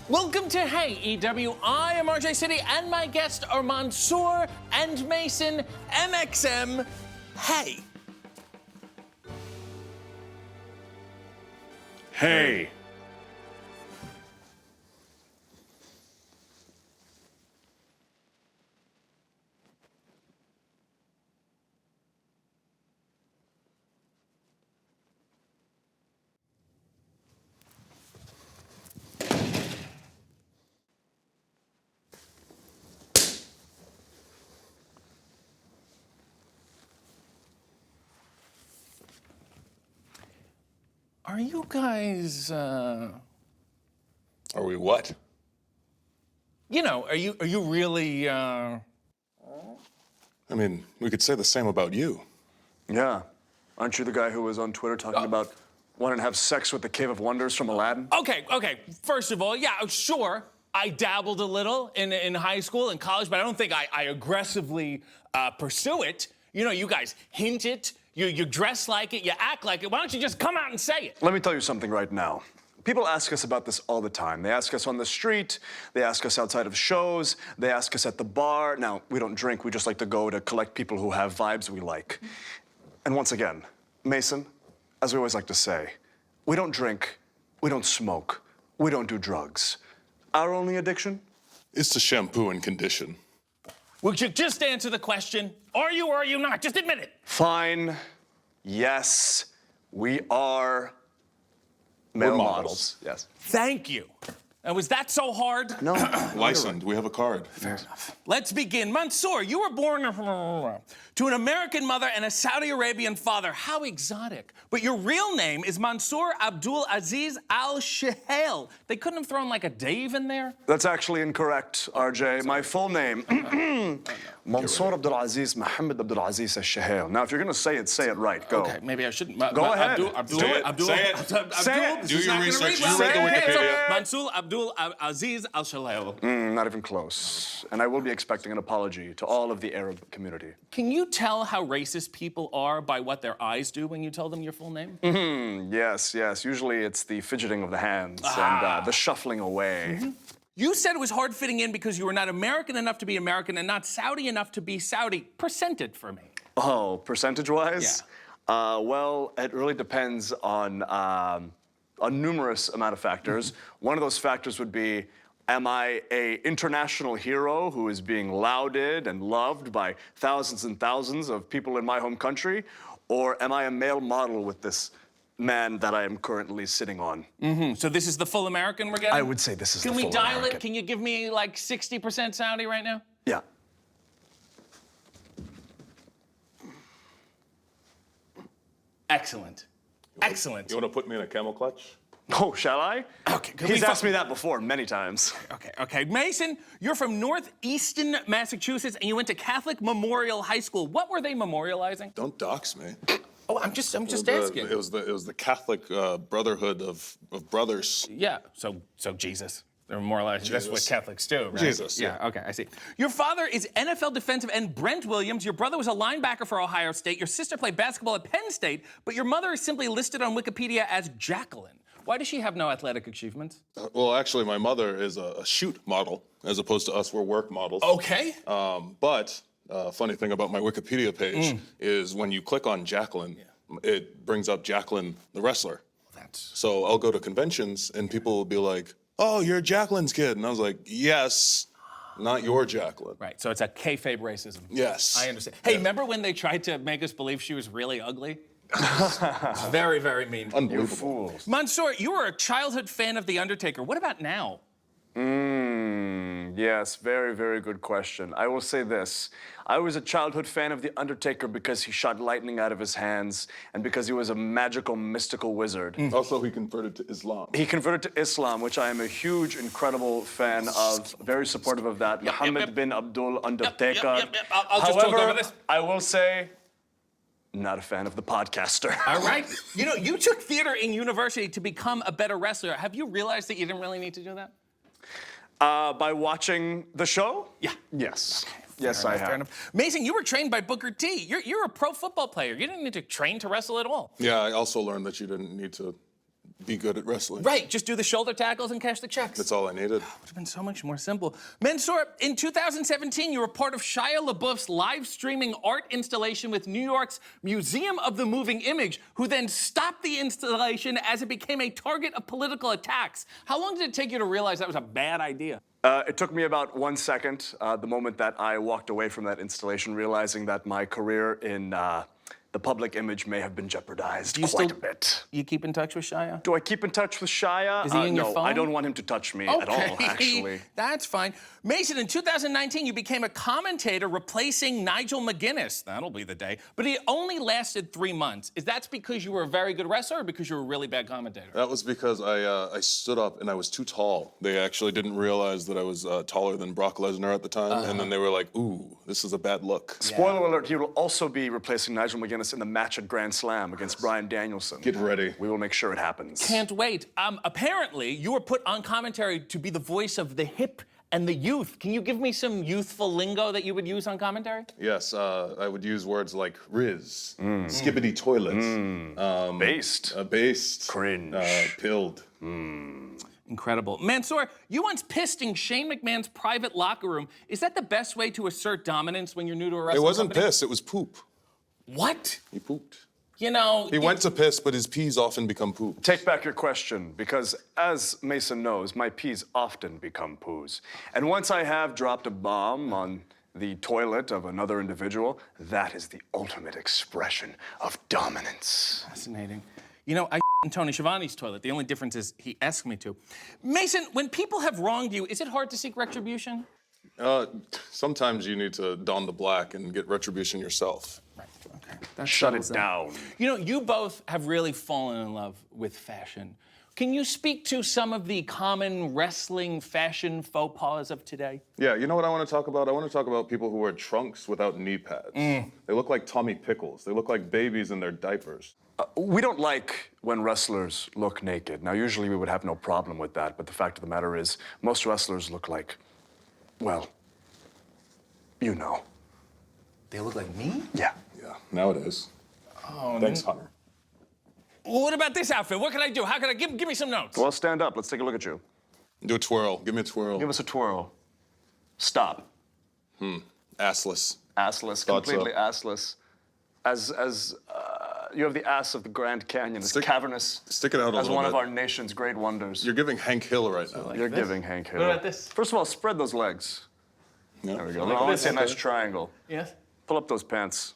Welcome to Hey EW. I am RJ City, and my guests are Mansoor and Mason, MXM. Hey. Hey. Are you guys, Are we what? you know, are you really, I mean, we could say the same about you. Yeah. Aren't you the guy who was on Twitter talking about wanting to have sex with the Cave of Wonders from Aladdin? Okay. First of all, yeah, sure. I dabbled a little in high school and college, but I don't think I aggressively pursue it. You know, you guys hint it, you dress like it, you act like it. Why don't you just come out and say it? Let me tell you something right now. People ask us about this all the time. They ask us on the street, they ask us outside of shows, they ask us at the bar. Now, we don't drink, we just like to go to collect people who have vibes we like. And once again, Mason, as we always like to say, we don't drink, we don't smoke, we don't do drugs. Our only addiction? It's to shampoo and condition. Would you just answer the question? Are you or are you not? Just admit it. Fine. Yes, we are male models. Yes. Thank you. And was that so hard? No. Licensed, we have a card. Fair enough. Let's begin. Mansoor, you were born to an American mother and a Saudi Arabian father. How exotic. But your real name is Mansoor Abdul Aziz Al Shahal. They couldn't have thrown like a Dave in there? That's actually incorrect, RJ. My full name, Mansoor Abdul Aziz Mohammed Abdul Aziz Al Shahal. Now, if you're gonna say it right. Go. Okay, maybe I shouldn't. Go ahead. Say it. Say it. Do your research. You read the Wikipedia. Mansoor Abdul Aziz Al Shahal. Not even close. And I will be expecting an apology to all of the Arab community. Can you tell how racist people are by what their eyes do when you tell them your full name? Yes. Usually it's the fidgeting of the hands and the shuffling away. You said it was hard fitting in because you were not American enough to be American and not Saudi enough to be Saudi. Percent it for me. Oh, percentage-wise? Yeah. Well, it really depends on a numerous amount of factors. One of those factors would be, am I an international hero who is being lauded and loved by thousands and thousands of people in my home country? Or am I a male model with this man that I am currently sitting on? So this is the full American we're getting? I would say this is the full Can we dial American. it? Can you give me like 60% Saudi right now? Yeah. Excellent. Excellent. You want to put me in a camel clutch? Oh, shall I? Okay, can He's we asked me that before many times. Okay. Mason, you're from northeastern Massachusetts and you went to Catholic Memorial High School. What were they memorializing? Don't dox me. Oh, I'm just asking. It was the Catholic Brotherhood of Brothers. Yeah, so Jesus. They're memorializing. That's what Jesus. Catholics do, right? Jesus, yeah. Okay, I see. Your father is NFL defensive end Brent Williams. Your brother was a linebacker for Ohio State. Your sister played basketball at Penn State, but your mother is simply listed on Wikipedia as Jacqueline. Why does she have no athletic achievements? Well, actually, my mother is a shoot model, as opposed to us, we're work models. Okay. But funny thing about my Wikipedia page is when you click on Jacqueline, it brings up Jacqueline, the wrestler. So I'll go to conventions and people will be like, oh, you're Jacqueline's kid. And I was like, yes, not your Jacqueline. Right, so it's a kayfabe racism. Yes. I understand. Hey, remember when they tried to make us believe she was really ugly? It's very, very mean. Unbelievable. You fools. Mansoor, you were a childhood fan of The Undertaker. What about now? Yes, very, very good question. I will say this. I was a childhood fan of The Undertaker because he shot lightning out of his hands and because he was a magical, mystical wizard. Also, he converted to Islam. He converted to Islam, which I am a huge, incredible fan of, very supportive of that. Muhammad bin Abdul Undertaker. Yep. I'll just talk over this. I will say, not a fan of the podcaster. All right. You know, you took theater in university to become a better wrestler. Have you realized that you didn't really need to do that? By watching the show? Yeah. Yes. Yes, I have. Fair enough. Mason, you were trained by Booker T. You're a pro football player. You didn't need to train to wrestle at all. Yeah, I also learned that you didn't need to be good at wrestling. Right, just do the shoulder tackles and cash the checks. That's all I needed. Would have been so much more simple. Mansoor, in 2017, you were part of Shia LaBeouf's live streaming art installation with New York's Museum of the Moving Image, who then stopped the installation as it became a target of political attacks. How long did it take you to realize that was a bad idea? It took me about 1 second, the moment that I walked away from that installation, realizing that my career in the public image may have been jeopardized quite a bit. You keep in touch with Shia? Do I keep in touch with Shia? Is he in your no, phone? I don't want him to touch me at all, actually. That's fine. Mason, in 2019, you became a commentator replacing Nigel McGuinness. That'll be the day. But it only lasted 3 months. Is that because you were a very good wrestler or because you were a really bad commentator? That was because I stood up and I was too tall. They actually didn't realize that I was taller than Brock Lesnar at the time, and then they were like, ooh, this is a bad look. Spoiler alert, he will also be replacing Nigel McGuinness in the match at Grand Slam against Bryan Danielson. Get ready. We will make sure it happens. Can't wait. Apparently, you were put on commentary to be the voice of the hip and the youth. Can you give me some youthful lingo that you would use on commentary? Yes, I would use words like Riz, skibbity toilets, Based. based, Cringe. pilled. Incredible. Mansoor, you once pissed in Shane McMahon's private locker room. Is that the best way to assert dominance when you're new to a It wrestling wasn't company? piss, it was poop. What? He pooped. You know... He went to piss, but his pees often become poop. Take back your question, because as Mason knows, my pees often become poos. And once I have dropped a bomb on the toilet of another individual, that is the ultimate expression of dominance. Fascinating. You know, I in Tony Schiavone's toilet. The only difference is he asked me to. Mason, when people have wronged you, is it hard to seek retribution? Sometimes you need to don the black and get retribution yourself. Right, okay. That Shut it settles that. down. You know, you both have really fallen in love with fashion. Can you speak to some of the common wrestling fashion faux pas of today? Yeah, you know what I want to talk about? I want to talk about people who wear trunks without knee pads. They look like Tommy Pickles. They look like babies in their diapers. We don't like when wrestlers look naked. Now, usually we would have no problem with that, but the fact of the matter is, most wrestlers look like, well, you know. They look like me? Yeah. Yeah, nowadays. Oh, Thanks, Hunter. Well, what about this outfit? What can I do? How can I give me some notes? Well, stand up. Let's take a look at you. Do a twirl. Give me a twirl. Give us a twirl. Stop. Assless. Assless, Thought so. completely assless. As you have the ass of the Grand Canyon, as cavernous Stick it out a as little one of bit. our nation's great wonders. You're giving Hank Hill right now. You're giving Hank Hill. What about this? First of all, spread those legs. Yeah. There we go. I want to see a nice triangle. Yes? Pull up those pants.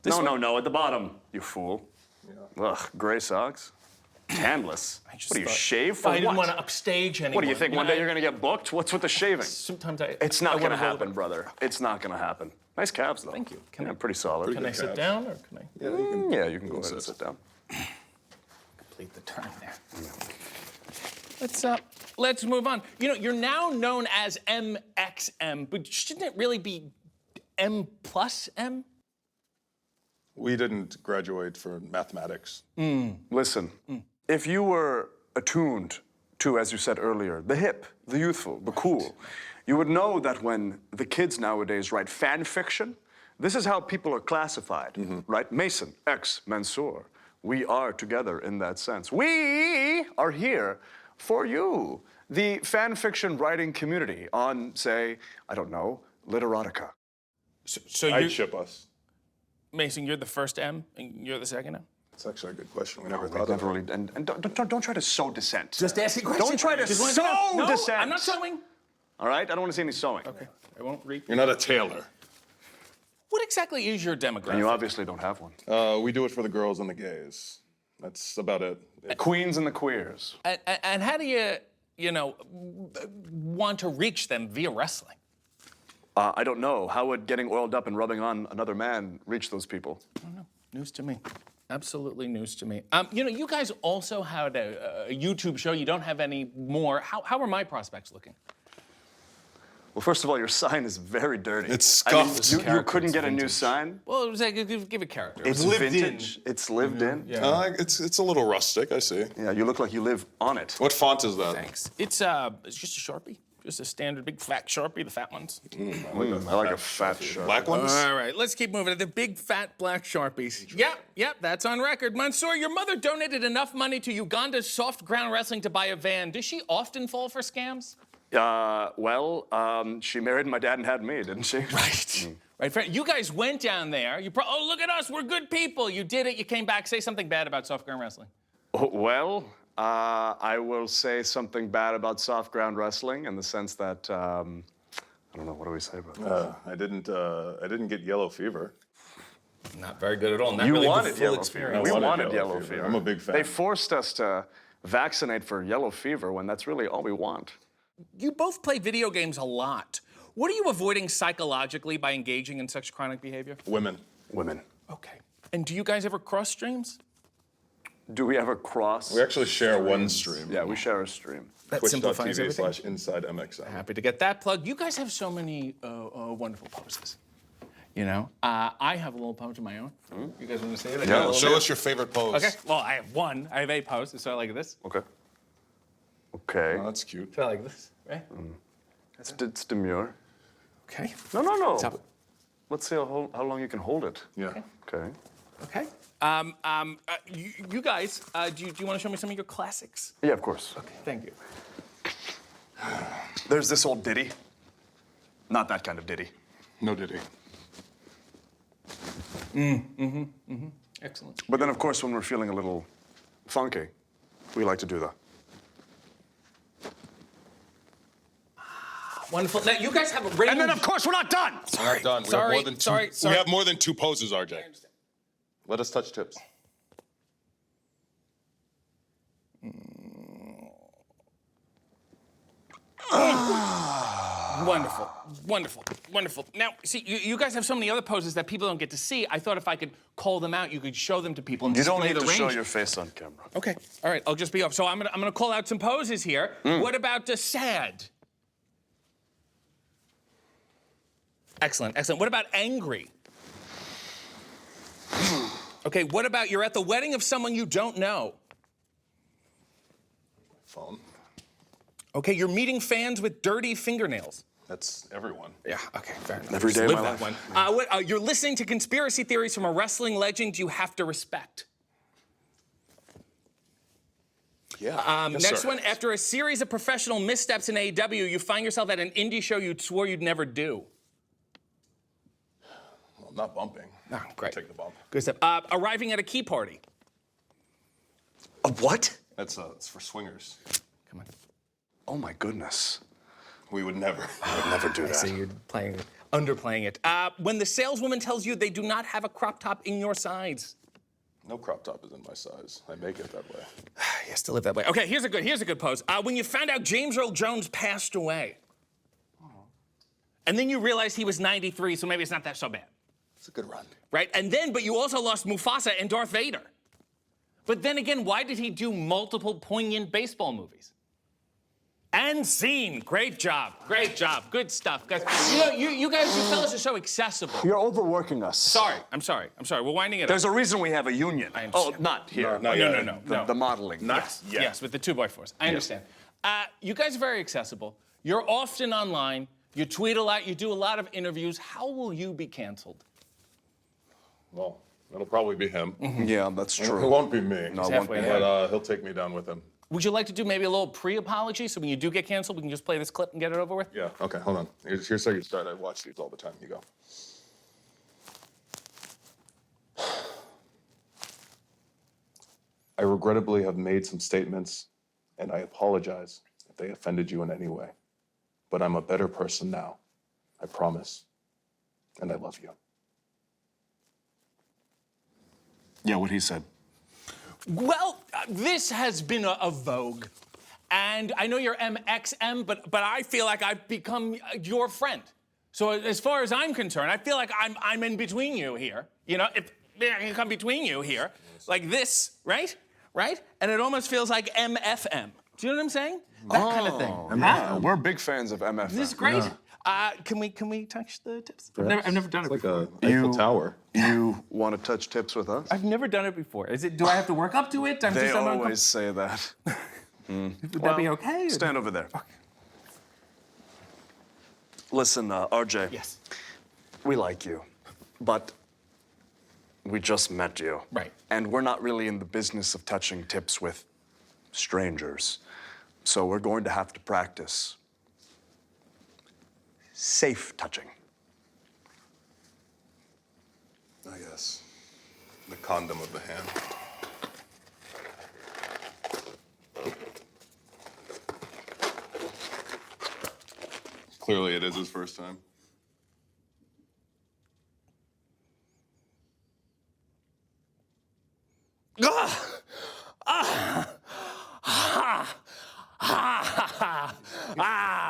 This one? No, at the bottom, you fool. Ugh, gray socks. Canless. What do you, shave for I didn't what? want to upstage anyone. What do you think, one day I- you're gonna get booked? What's with the shaving? Sometimes It's I not wanna gonna roll happen, it. brother. It's not gonna happen. Nice calves, though. Thank you. Yeah, pretty solid. Can I sit down or can I Yeah, you can go ahead and sit down. complete the turn there? Let's move on. You know, you're now known as MXM, but shouldn't it really be M plus M? We didn't graduate for mathematics. Listen, if you were attuned to, as you said earlier, the hip, the youthful, the cool, you would know that when the kids nowadays write fan fiction, this is how people are classified, right? Mason, X, Mansoor. We are together in that sense. We are here for you, the fan fiction writing community on, say, I don't know, literotica. So I'd you're, ship us. Mason, you're the first M and you're the second M? That's actually a good question. We never We thought of never it. really, and don't try to sow dissent. Just asking questions. Don't try to Just wanted sow know. No, dissent. I'm not sewing. All right? I don't want to see any sewing. Okay, I won't read. You're not a tailor. What exactly is your demographic? And you obviously don't have one. We do it for the girls and the gays. That's about it. Queens and the queers. And how do you, want to reach them via wrestling? I don't know. How would getting oiled up and rubbing on another man reach those people? I don't know. News to me. Absolutely news to me. You guys also had a YouTube show. You don't have any more. How are my prospects looking? Well, first of all, your sign is very dirty. It's scuffed. You couldn't get a new sign? Well, it was like, give it character. It's lived vintage. It's lived in. Yeah. It's a little rustic, I see. Yeah, you look like you live on it. What font is that? Thanks. It's just a Sharpie. Just a standard big fat Sharpie, the fat ones. I like a fat Sharpie. Black ones? All right, let's keep moving. The big fat black Sharpies. Yep, that's on record. Mansoor, your mother donated enough money to Uganda's soft ground wrestling to buy a van. Does she often fall for scams? She married my dad and had me, didn't she? Right. Right. You guys went down there. Oh, look at us. We're good people. You did it. You came back. Say something bad about soft ground wrestling. I will say something bad about soft ground wrestling in the sense that I don't know. What do we say about that? I didn't get yellow fever. Not very good at all. Not You really wanted the full yellow experience. fever. We wanted wanted yellow yellow fever. fever. I'm a big fan. They forced us to vaccinate for yellow fever when that's really all we want. You both play video games a lot. What are you avoiding psychologically by engaging in such chronic behavior? Women. Women. Okay. And do you guys ever cross streams? Do we ever cross? We actually share one stream. Yeah, we share a stream. That simplifies everything. Twitch.tv/inside MXM. Happy to get that plug. You guys have so many wonderful poses. You know, I have a little pose of my own. You guys want to see it? Yeah, show us your favorite pose. Okay. Well, I have one. I have a pose. So like this. Okay. Okay. Oh, that's cute. So like this, right? It's demure. Okay. No. Top. Let's see how long you can hold it. Yeah. Okay. Okay. You guys, do you want to show me some of your classics? Yeah, of course. Okay. Thank you. There's this old ditty. Not that kind of ditty. No diddy. Excellent. But then, of course, when we're feeling a little funky, we like to do the. Wonderful. Now, you guys have a range. And then, of course, we're not done. We're done. Sorry, We have more than two, sorry. We have more than two poses, RJ. Let us touch tips. Wonderful, wonderful, wonderful. Now, see, you guys have so many other poses that people don't get to see. I thought if I could call them out, you could show them to people. And You don't display need the to show range. your face on camera. Okay, all right. I'll just be up. So I'm gonna call out some poses here. What about sad? Excellent, excellent. What about angry? Okay, what about you're at the wedding of someone you don't know? Phone. Okay, you're meeting fans with dirty fingernails. That's everyone. Yeah, okay, fair enough. Every day of Live my that one. You're listening to conspiracy theories from a wrestling legend you have to respect. Yeah. Next one, after a series of professional missteps in AEW, you find yourself at an indie show you swore you'd never do. Well, not bumping. Oh, great. Take the bump. Good stuff. Arriving at a key party. A what? That's it's for swingers. Come on. Oh my goodness. We would never. I would never do that. So you're underplaying it. When the saleswoman tells you they do not have a crop top in your size. No crop top is in my size. I make it that way. You still live that way. Okay, here's a good pose. When you found out James Earl Jones passed away. And then you realized he was 93, so maybe it's not that so bad. It's a good run. Right? But you also lost Mufasa and Darth Vader. But then again, why did he do multiple poignant baseball movies? And scene. Great job. Great job. Good stuff, guys. You guys, you fellas are so accessible. You're overworking us. Sorry. I'm sorry. We're winding it There's up. a reason we have a union. I Oh, understand. not here. No. The modeling. Yes, with the 2x4s. I understand. You guys are very accessible. You're often online. You tweet a lot. You do a lot of interviews. How will you be canceled? Well, it'll probably be him. Yeah, that's true. It won't be me. No, it won't halfway be. there. But he'll take me down with him. Would you like to do maybe a little pre-apology so when you do get canceled, we can just play this clip and get it over with? Yeah. Okay. Hold on. Here's how you start. I watch these all the time. You go. I regrettably have made some statements, and I apologize if they offended you in any way. But I'm a better person now. I promise. And I love you. Yeah, what he said. Well, this has been a vogue. And I know you're MXM, but I feel like I've become your friend. So as far as I'm concerned, I feel like I'm in between you here. You know, if I can come between you here, like this, right? Right? And it almost feels like MFM. Do you know what I'm saying? That kind of thing. Yeah, we're big fans of MFM. This is great. Can we touch the tips? I've never done it Like before. a Eiffel Tower. You want to touch tips with us? I've never done it before. Do I have to work up to it? I'm They just always say that. Would that be okay? Stand over there. Listen, RJ. Yes. We like you, but we just met you. Right. And we're not really in the business of touching tips with strangers. So we're going to have to practice safe touching. I guess. The condom of the hand. Clearly it is his first time.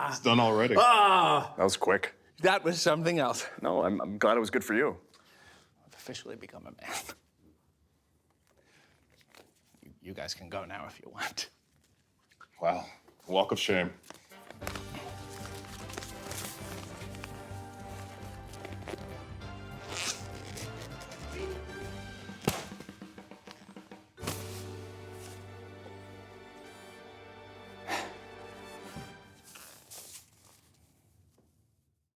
It's done already. That was quick. That was something else. No, I'm glad it was good for you. I've officially become a man. You guys can go now if you want. Wow. Walk of shame.